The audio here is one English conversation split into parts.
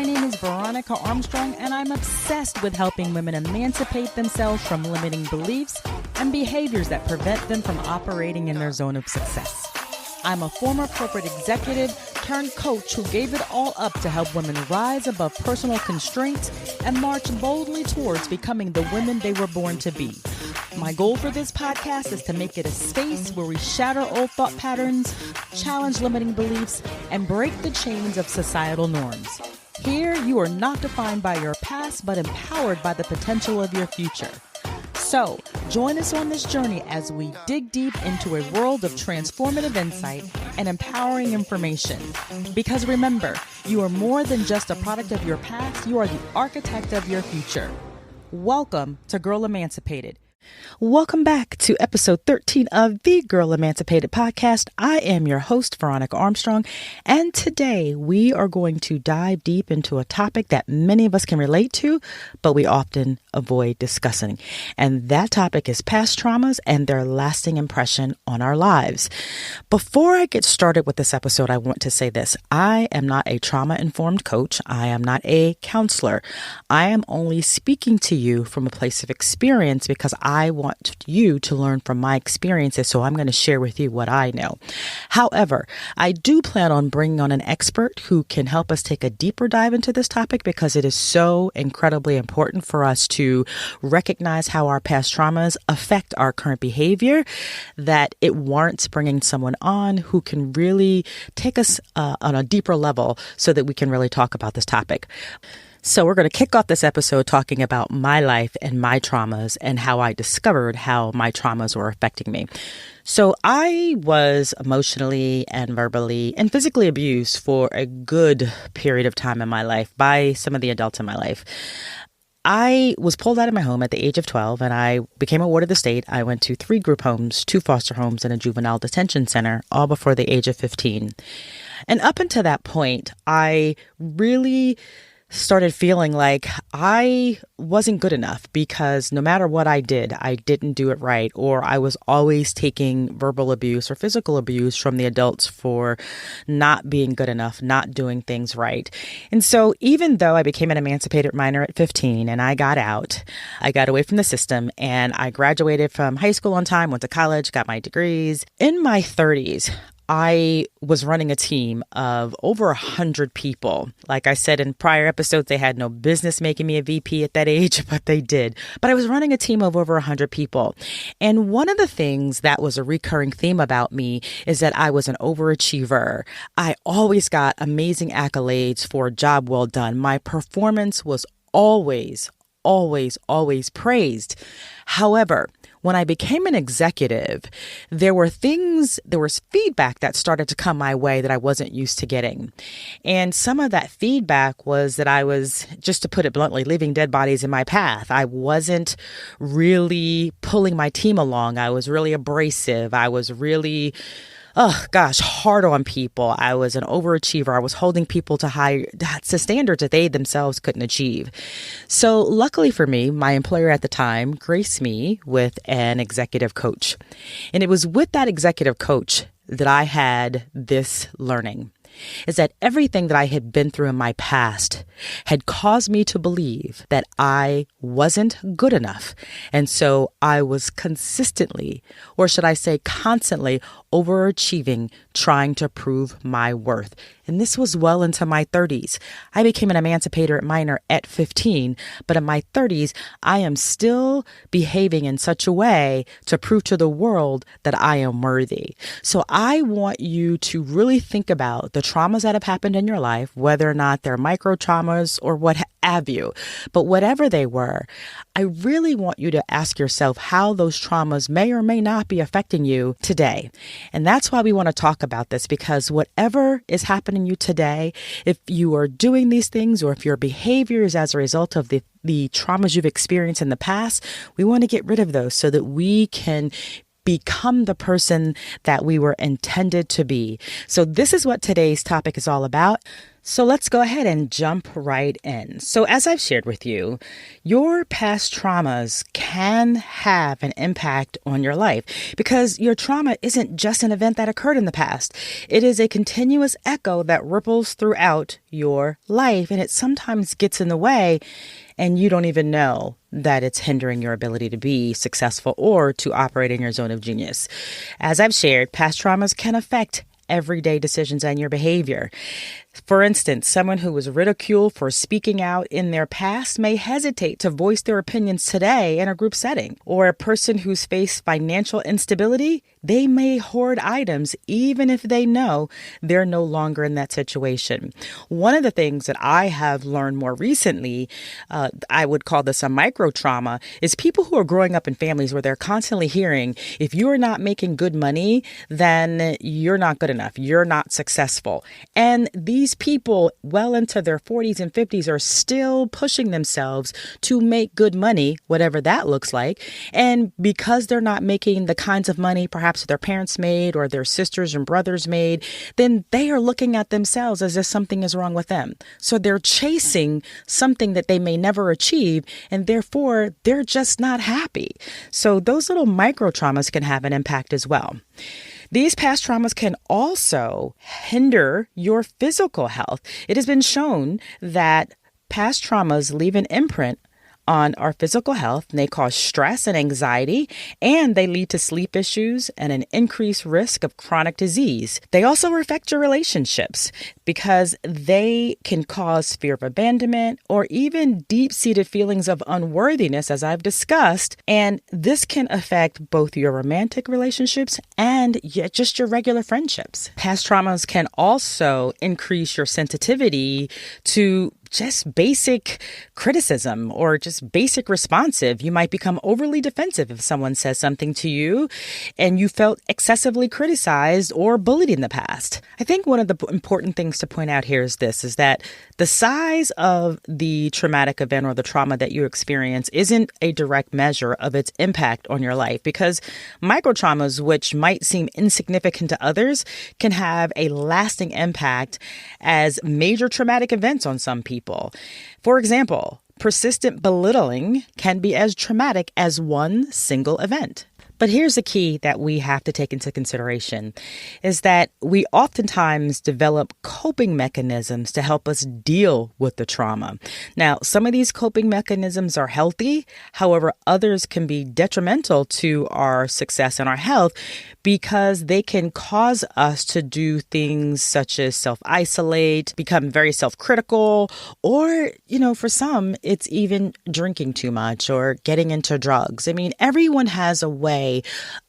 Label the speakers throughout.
Speaker 1: My name is Veronica Armstrong, and I'm obsessed with helping women emancipate themselves from limiting beliefs and behaviors that prevent them from operating in their zone of success. I'm a former corporate executive turned coach who gave it all up to help women rise above personal constraints and march boldly towards becoming the women they were born to be. My goal for this podcast is to make it a space where we shatter old thought patterns, challenge limiting beliefs, and break the chains of societal norms. Here, you are not defined by your past, but empowered by the potential of your future. So, join us on this journey as we dig deep into a world of transformative insight and empowering information. Because remember, you are more than just a product of your past, you are the architect of your future. Welcome to Girl Emancipated. Welcome back to episode 13 of the Girl Emancipated podcast. I am your host, Veronica Armstrong, and today we are going to dive deep into a topic that many of us can relate to, but we often avoid discussing. And that topic is past traumas and their lasting impression on our lives. Before I get started with this episode, I want to say this. I am not a trauma-informed coach. I am not a counselor. I am only speaking to you from a place of experience because I want you to learn from my experiences, so I'm going to share with you what I know. However, I do plan on bringing on an expert who can help us take a deeper dive into this topic because it is so incredibly important for us to recognize how our past traumas affect our current behavior, that it warrants bringing someone on who can really take us on a deeper level so that we can really talk about this topic. So we're going to kick off this episode talking about my life and my traumas and how I discovered how my traumas were affecting me. So I was emotionally and verbally and physically abused for a good period of time in my life by some of the adults in my life. I was pulled out of my home at the age of 12 and I became a ward of the state. I went to 3 group homes, 2 foster homes, and a juvenile detention center, all before the age of 15. And up until that point, I really started feeling like I wasn't good enough because no matter what I didn't do it right, or I was always taking verbal abuse or physical abuse from the adults for not being good enough, not doing things right. And so even though I became an emancipated minor at 15 and I got out, I got away from the system and I graduated from high school on time, went to college, got my degrees. In my 30s, I was running a team of over 100 people. Like I said in prior episodes, they had no business making me a VP at that age, but they did. But I was running a team of over 100 people. And one of the things that was a recurring theme about me is that I was an overachiever. I always got amazing accolades for a job well done. My performance was always praised. However, when I became an executive, there was feedback that started to come my way that I wasn't used to getting. And some of that feedback was that I was, just to put it bluntly, leaving dead bodies in my path. I wasn't really pulling my team along. I was really abrasive. I was really hard on people. I was an overachiever. I was holding people to standards that they themselves couldn't achieve. So luckily for me, my employer at the time graced me with an executive coach. And it was with that executive coach that I had this learning, is that everything that I had been through in my past had caused me to believe that I wasn't good enough. And so I was consistently, or should I say constantly, overachieving, trying to prove my worth. And this was well into my 30s. I became an emancipated minor at 15, but in my 30s, I am still behaving in such a way to prove to the world that I am worthy. So I want you to really think about the traumas that have happened in your life, whether or not they're micro traumas or what have you. But whatever they were, I really want you to ask yourself how those traumas may or may not be affecting you today. And that's why we want to talk about this, because whatever is happening to you today, if you are doing these things or if your behavior is as a result of the traumas you've experienced in the past, we want to get rid of those so that we can become the person that we were intended to be. So this is what today's topic is all about. So let's go ahead and jump right in. So as I've shared with you, your past traumas can have an impact on your life because your trauma isn't just an event that occurred in the past. It is a continuous echo that ripples throughout your life, and it sometimes gets in the way and you don't even know that it's hindering your ability to be successful or to operate in your zone of genius. As I've shared, past traumas can affect everyday decisions and your behavior. For instance, someone who was ridiculed for speaking out in their past may hesitate to voice their opinions today in a group setting. Or a person who's faced financial instability, they may hoard items even if they know they're no longer in that situation. One of the things that I have learned more recently, I would call this a micro trauma, is people who are growing up in families where they're constantly hearing, if you are not making good money, then you're not good enough. You're not successful. And these people well into their 40s and 50s are still pushing themselves to make good money, whatever that looks like. And because they're not making the kinds of money perhaps their parents made or their sisters and brothers made, then they are looking at themselves as if something is wrong with them. So they're chasing something that they may never achieve, and therefore they're just not happy. So those little micro traumas can have an impact as well. These past traumas can also hinder your physical health. It has been shown that past traumas leave an imprint on our physical health, and they cause stress and anxiety, and they lead to sleep issues and an increased risk of chronic disease. They also affect your relationships because they can cause fear of abandonment or even deep-seated feelings of unworthiness, as I've discussed, and this can affect both your romantic relationships and just your regular friendships. Past traumas can also increase your sensitivity to just basic criticism or just basic responsive. You might become overly defensive if someone says something to you and you felt excessively criticized or bullied in the past. I think one of the important things to point out here is that the size of the traumatic event or the trauma that you experience isn't a direct measure of its impact on your life, because micro traumas, which might seem insignificant to others, can have a lasting impact as major traumatic events on some people. For example, persistent belittling can be as traumatic as one single event. But here's the key that we have to take into consideration is that we oftentimes develop coping mechanisms to help us deal with the trauma. Now, some of these coping mechanisms are healthy. However, others can be detrimental to our success and our health because they can cause us to do things such as self-isolate, become very self-critical, or, for some, it's even drinking too much or getting into drugs. I mean, everyone has a way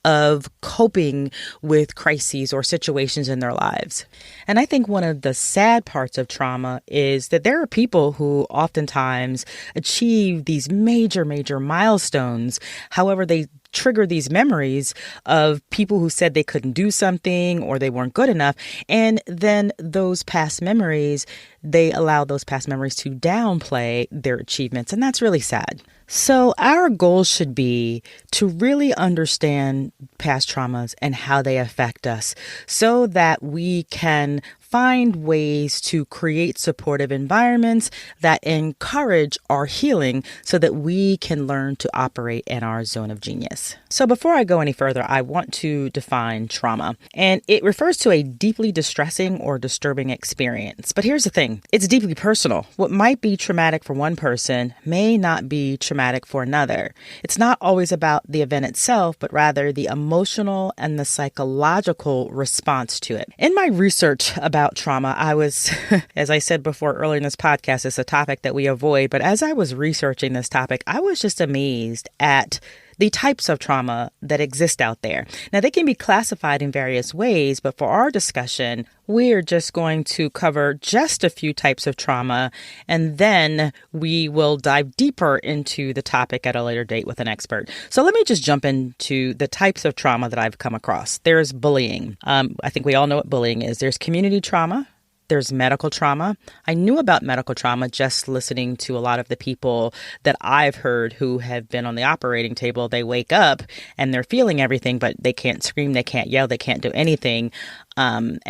Speaker 1: of coping with crises or situations in their lives. And I think one of the sad parts of trauma is that there are people who oftentimes achieve these major milestones. However, they trigger these memories of people who said they couldn't do something or they weren't good enough. And then those past memories, they allow those past memories to downplay their achievements. And that's really sad. So our goal should be to really understand past traumas and how they affect us so that we can find ways to create supportive environments that encourage our healing so that we can learn to operate in our zone of genius. So before I go any further, I want to define trauma. And it refers to a deeply distressing or disturbing experience. But here's the thing. It's deeply personal. What might be traumatic for one person may not be traumatic for another. It's not always about the event itself, but rather the emotional and the psychological response to it. In my research about trauma, I was, as I said before earlier in this podcast, it's a topic that we avoid. But as I was researching this topic, I was just amazed at the types of trauma that exist out there. Now, they can be classified in various ways, but for our discussion, we're just going to cover just a few types of trauma, and then we will dive deeper into the topic at a later date with an expert. So let me just jump into the types of trauma that I've come across. There's bullying. I think we all know what bullying is. There's community trauma. There's medical trauma. I knew about medical trauma just listening to a lot of the people that I've heard who have been on the operating table. They wake up and they're feeling everything, but they can't scream, they can't yell, they can't do anything. And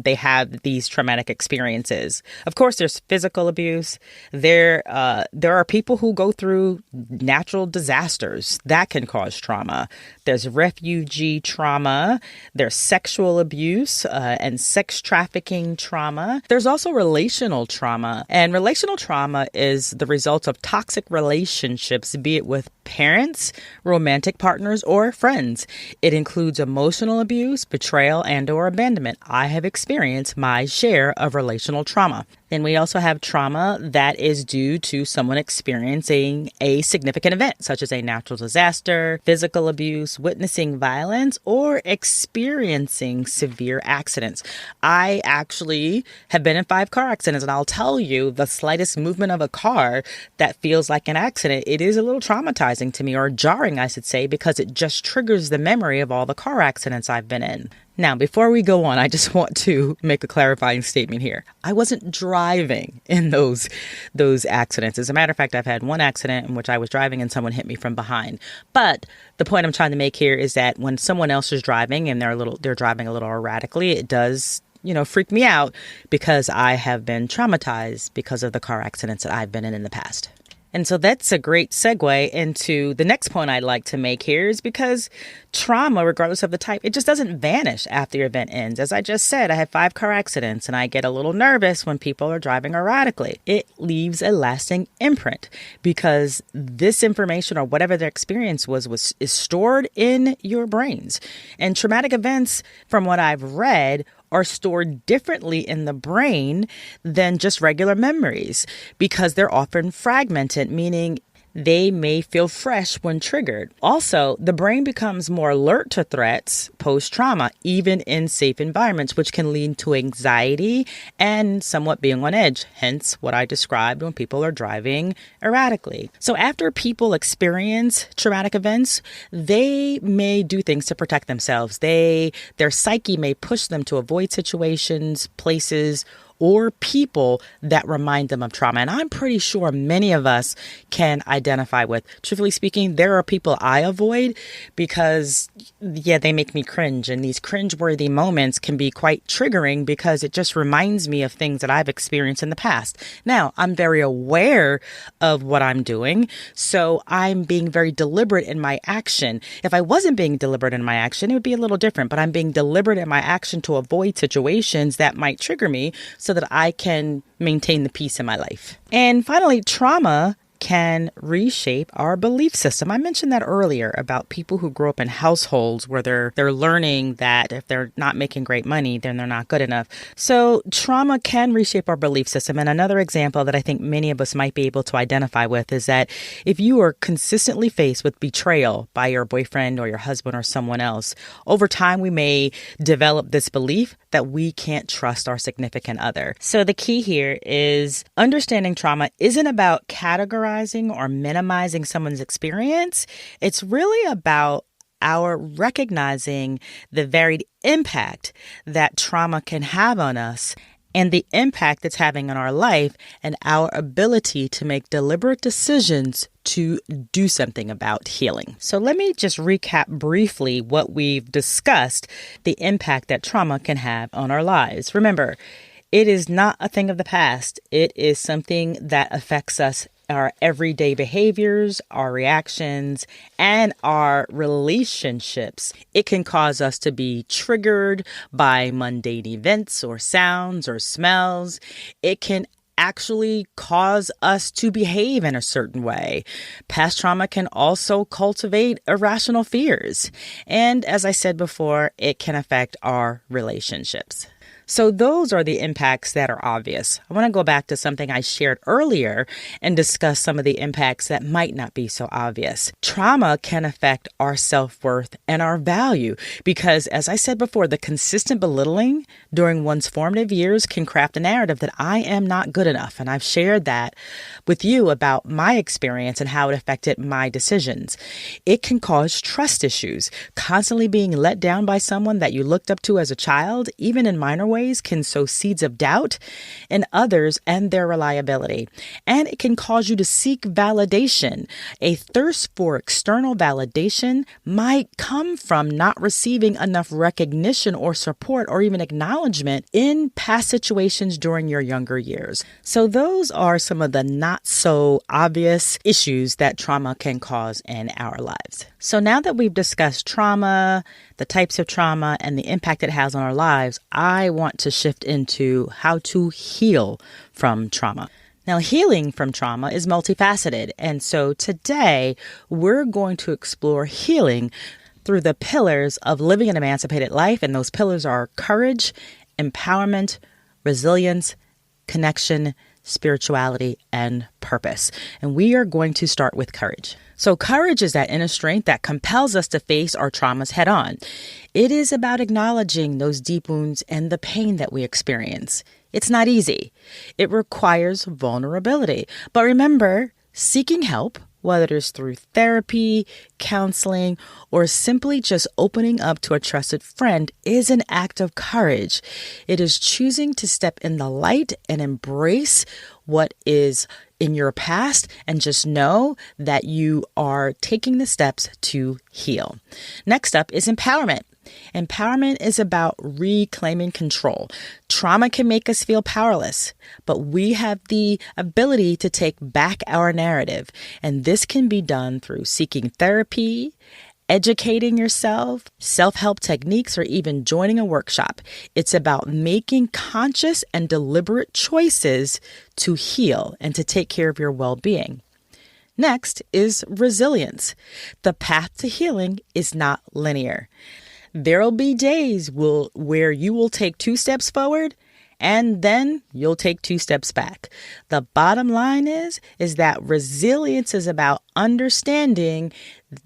Speaker 1: they have these traumatic experiences. Of course, there's physical abuse. There are people who go through natural disasters that can cause trauma. There's refugee trauma. There's sexual abuse and sex trafficking trauma. There's also relational trauma. And relational trauma is the result of toxic relationships, be it with parents, romantic partners, or friends. It includes emotional abuse, betrayal, and/or abandonment. I have experienced my share of relational trauma. Then we also have trauma that is due to someone experiencing a significant event, such as a natural disaster, physical abuse, witnessing violence, or experiencing severe accidents. I actually have been in 5 car accidents, and I'll tell you, the slightest movement of a car that feels like an accident, it is a little traumatizing to me, or jarring, I should say, because it just triggers the memory of all the car accidents I've been in. Now, before we go on, I just want to make a clarifying statement here. I wasn't driving in those accidents. As a matter of fact, I've had one accident in which I was driving and someone hit me from behind. But the point I'm trying to make here is that when someone else is driving and they're driving a little erratically, it does, freak me out because I have been traumatized because of the car accidents that I've been in the past. And so that's a great segue into the next point I'd like to make here, is because trauma, regardless of the type, it just doesn't vanish after your event ends. As I just said, I had 5 car accidents and I get a little nervous when people are driving erratically. It leaves a lasting imprint because this information, or whatever their experience is stored in your brains. And traumatic events, from what I've read, are stored differently in the brain than just regular memories because they're often fragmented, meaning they may feel fresh when triggered. Also, the brain becomes more alert to threats post-trauma, even in safe environments, which can lead to anxiety and somewhat being on edge, hence what I described when people are driving erratically. So after people experience traumatic events, they may do things to protect themselves. Their psyche may push them to avoid situations, places, or people that remind them of trauma. And I'm pretty sure many of us can identify with. Truthfully speaking, there are people I avoid because, they make me cringe. And these cringe-worthy moments can be quite triggering because it just reminds me of things that I've experienced in the past. Now, I'm very aware of what I'm doing, so I'm being very deliberate in my action. If I wasn't being deliberate in my action, it would be a little different, but I'm being deliberate in my action to avoid situations that might trigger me so that I can maintain the peace in my life. And finally, trauma can reshape our belief system. I mentioned that earlier about people who grow up in households where they're learning that if they're not making great money, then they're not good enough. So trauma can reshape our belief system. And another example that I think many of us might be able to identify with is that if you are consistently faced with betrayal by your boyfriend or your husband or someone else, over time we may develop this belief that we can't trust our significant other. So the key here is understanding trauma isn't about categorizing or minimizing someone's experience. It's really about our recognizing the varied impact that trauma can have on us and the impact it's having on our life and our ability to make deliberate decisions to do something about healing. So let me just recap briefly what we've discussed, the impact that trauma can have on our lives. Remember, it is not a thing of the past. It is something that affects us, our everyday behaviors, our reactions, and our relationships. It can cause us to be triggered by mundane events or sounds or smells. It can actually cause us to behave in a certain way. Past trauma can also cultivate irrational fears. And as I said before, it can affect our relationships. So those are the impacts that are obvious. I want to go back to something I shared earlier and discuss some of the impacts that might not be so obvious. Trauma can affect our self-worth and our value because, as I said before, the consistent belittling during one's formative years can craft a narrative that I am not good enough. And I've shared that with you about my experience and how it affected my decisions. It can cause trust issues, constantly being let down by someone that you looked up to as a child, even in minor ways, ways can sow seeds of doubt in others and their reliability. And it can cause you to seek validation. A thirst for external validation might come from not receiving enough recognition or support or even acknowledgement in past situations during your younger years. So those are some of the not so obvious issues that trauma can cause in our lives. So now that we've discussed trauma, the types of trauma, and the impact it has on our lives, I want to shift into how to heal from trauma. Now, healing from trauma is multifaceted. And so today we're going to explore healing through the pillars of living an emancipated life. And those pillars are courage, empowerment, resilience, connection, spirituality, and purpose. And we are going to start with courage. So courage is that inner strength that compels us to face our traumas head on. It is about acknowledging those deep wounds and the pain that we experience. It's not easy. It requires vulnerability. But remember, seeking help, whether it is through therapy, counseling, or simply just opening up to a trusted friend, is an act of courage. It is choosing to step in the light and embrace what is in your past and just know that you are taking the steps to heal. Next up is empowerment. Empowerment is about reclaiming control. Trauma can make us feel powerless, but we have the ability to take back our narrative. And this can be done through seeking therapy, educating yourself, self-help techniques, or even joining a workshop. It's about making conscious and deliberate choices to heal and to take care of your well-being. Next is resilience. The path to healing is not linear. There'll be days where you will take 2 steps forward and then you'll take 2 steps back. The bottom line is that resilience is about understanding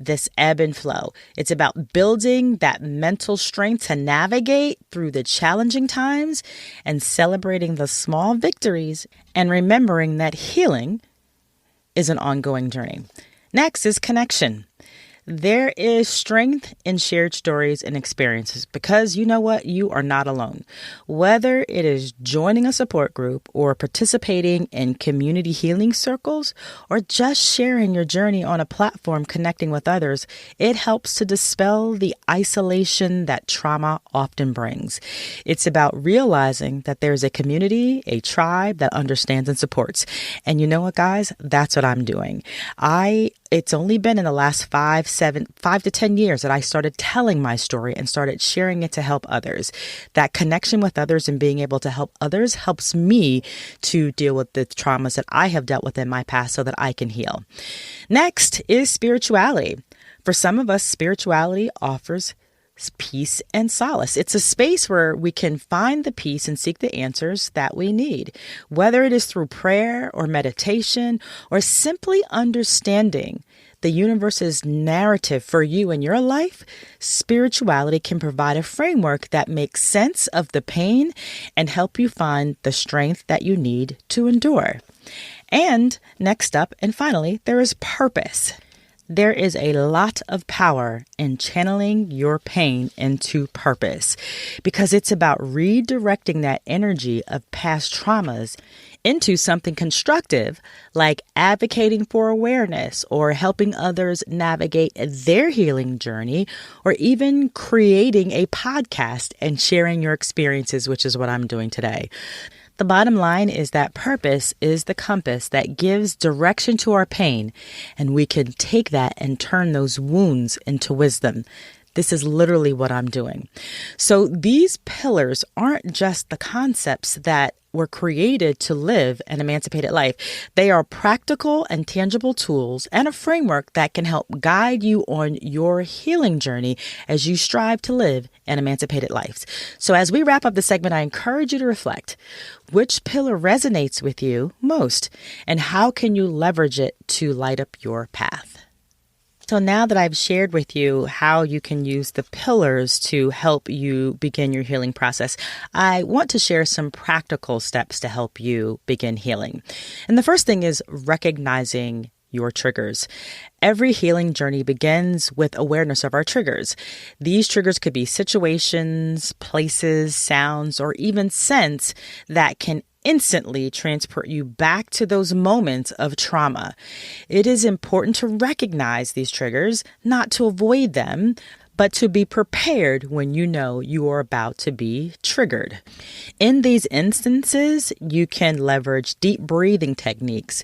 Speaker 1: this ebb and flow. It's about building that mental strength to navigate through the challenging times and celebrating the small victories and remembering that healing is an ongoing journey. Next is connection. There is strength in shared stories and experiences because you know what? You are not alone. Whether it is joining a support group or participating in community healing circles or just sharing your journey on a platform connecting with others, it helps to dispel the isolation that trauma often brings. It's about realizing that there's a community, a tribe that understands and supports. And you know what, guys? That's what I'm doing. It's only been in the last 5 to 10 years that I started telling my story and started sharing it to help others. That connection with others and being able to help others helps me to deal with the traumas that I have dealt with in my past so that I can heal. Next is spirituality. For some of us, spirituality offers peace and solace. It's a space where we can find the peace and seek the answers that we need, whether it is through prayer or meditation or simply understanding the universe's narrative for you and your life. Spirituality can provide a framework that makes sense of the pain and help you find the strength that you need to endure. And next up, and finally, there is purpose. There is a lot of power in channeling your pain into purpose because it's about redirecting that energy of past traumas into something constructive, like advocating for awareness or helping others navigate their healing journey, or even creating a podcast and sharing your experiences, which is what I'm doing today. The bottom line is that purpose is the compass that gives direction to our pain, and we can take that and turn those wounds into wisdom. This is literally what I'm doing. So these pillars aren't just the concepts that were created to live an emancipated life. They are practical and tangible tools and a framework that can help guide you on your healing journey as you strive to live an emancipated life. So as we wrap up the segment, I encourage you to reflect. Which pillar resonates with you most, and how can you leverage it to light up your path? So now that I've shared with you how you can use the pillars to help you begin your healing process, I want to share some practical steps to help you begin healing. And the first thing is recognizing your triggers. Every healing journey begins with awareness of our triggers. These triggers could be situations, places, sounds, or even scents that can instantly transport you back to those moments of trauma. It is important to recognize these triggers, not to avoid them, but to be prepared when you know you are about to be triggered. In these instances, you can leverage deep breathing techniques,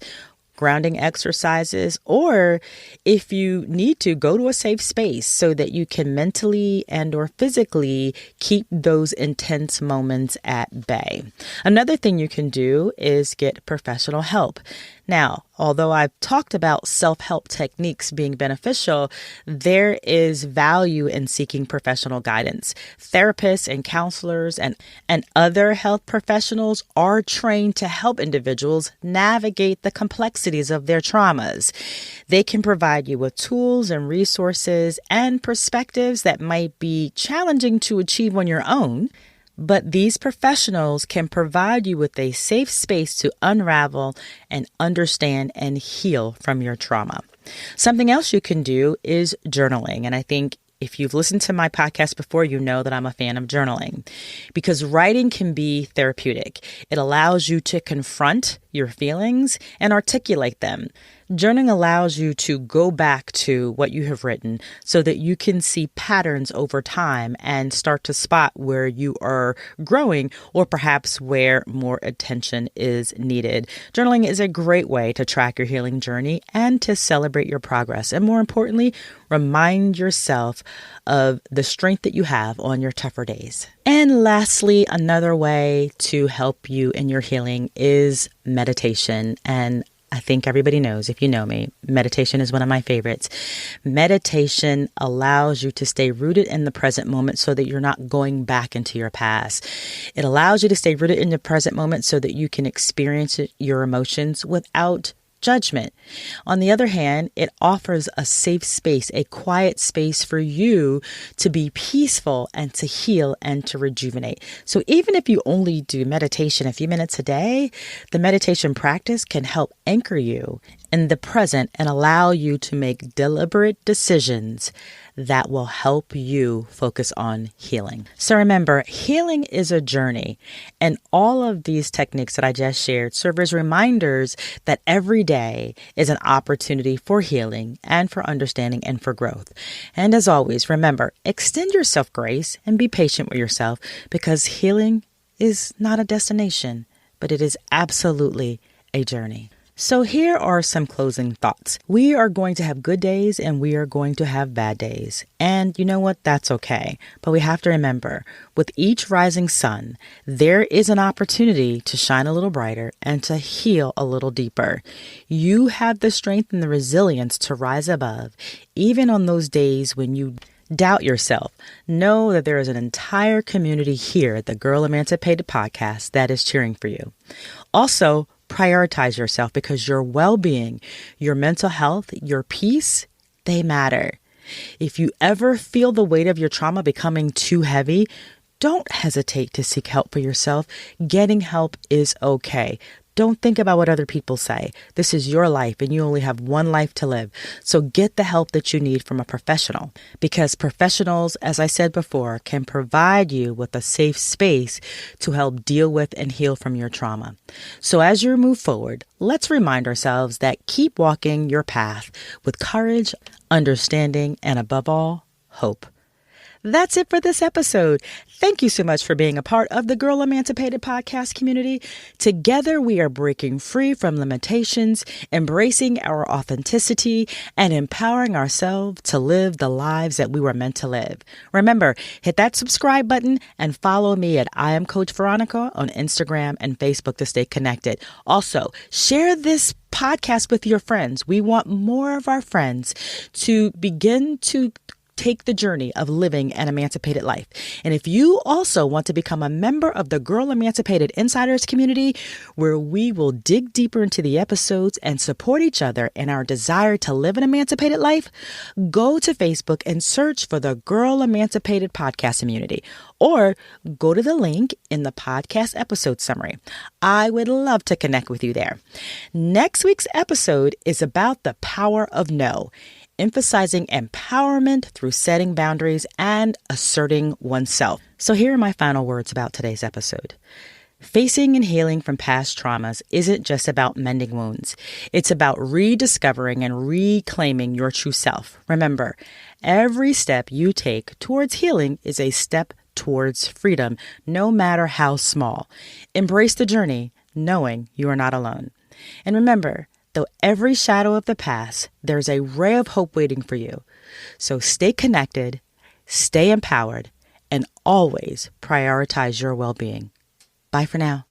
Speaker 1: grounding exercises, or if you need to, go to a safe space so that you can mentally and or physically keep those intense moments at bay. Another thing you can do is get professional help. Now, although I've talked about self-help techniques being beneficial, there is value in seeking professional guidance. Therapists and counselors and other health professionals are trained to help individuals navigate the complexities of their traumas. They can provide you with tools and resources and perspectives that might be challenging to achieve on your own. But these professionals can provide you with a safe space to unravel and understand and heal from your trauma. Something else you can do is journaling. And I think if you've listened to my podcast before, you know that I'm a fan of journaling because writing can be therapeutic. It allows you to confront your feelings and articulate them. Journaling allows you to go back to what you have written so that you can see patterns over time and start to spot where you are growing or perhaps where more attention is needed. Journaling is a great way to track your healing journey and to celebrate your progress. And more importantly, remind yourself of the strength that you have on your tougher days. And lastly, another way to help you in your healing is meditation. And I think everybody knows, if you know me, meditation is one of my favorites. Meditation allows you to stay rooted in the present moment so that you're not going back into your past. It allows you to stay rooted in the present moment so that you can experience your emotions without judgment. On the other hand, it offers a safe space, a quiet space for you to be peaceful and to heal and to rejuvenate. So even if you only do meditation a few minutes a day, the meditation practice can help anchor you in the present and allow you to make deliberate decisions that will help you focus on healing. So remember, healing is a journey, and all of these techniques that I just shared serve as reminders that every day is an opportunity for healing and for understanding and for growth. And as always, remember, extend yourself grace and be patient with yourself because healing is not a destination, but it is absolutely a journey. So here are some closing thoughts. We are going to have good days and we are going to have bad days. And you know what? That's okay. But we have to remember, with each rising sun, there is an opportunity to shine a little brighter and to heal a little deeper. You have the strength and the resilience to rise above, even on those days when you doubt yourself. Know that there is an entire community here at the Girl Emancipated podcast that is cheering for you. Also, prioritize yourself because your well-being, your mental health, your peace, they matter. If you ever feel the weight of your trauma becoming too heavy, don't hesitate to seek help for yourself. Getting help is okay. Don't think about what other people say. This is your life and you only have one life to live. So get the help that you need from a professional because professionals, as I said before, can provide you with a safe space to help deal with and heal from your trauma. So as you move forward, let's remind ourselves that keep walking your path with courage, understanding, and above all, hope. That's it for this episode. Thank you so much for being a part of the Girl Emancipated podcast community. Together, we are breaking free from limitations, embracing our authenticity, and empowering ourselves to live the lives that we were meant to live. Remember, hit that subscribe button and follow me at I Am Coach Veronica on Instagram and Facebook to stay connected. Also, share this podcast with your friends. We want more of our friends to begin to take the journey of living an emancipated life. And if you also want to become a member of the Girl Emancipated Insiders community, where we will dig deeper into the episodes and support each other in our desire to live an emancipated life, go to Facebook and search for the Girl Emancipated Podcast Community, or go to the link in the podcast episode summary. I would love to connect with you there. Next week's episode is about the power of no, emphasizing empowerment through setting boundaries and asserting oneself. So here are my final words about today's episode. Facing and healing from past traumas isn't just about mending wounds. It's about rediscovering and reclaiming your true self. Remember, every step you take towards healing is a step towards freedom, no matter how small. Embrace the journey, knowing you are not alone. And remember, though every shadow of the past, there's a ray of hope waiting for you. So stay connected, stay empowered, and always prioritize your well-being. Bye for now.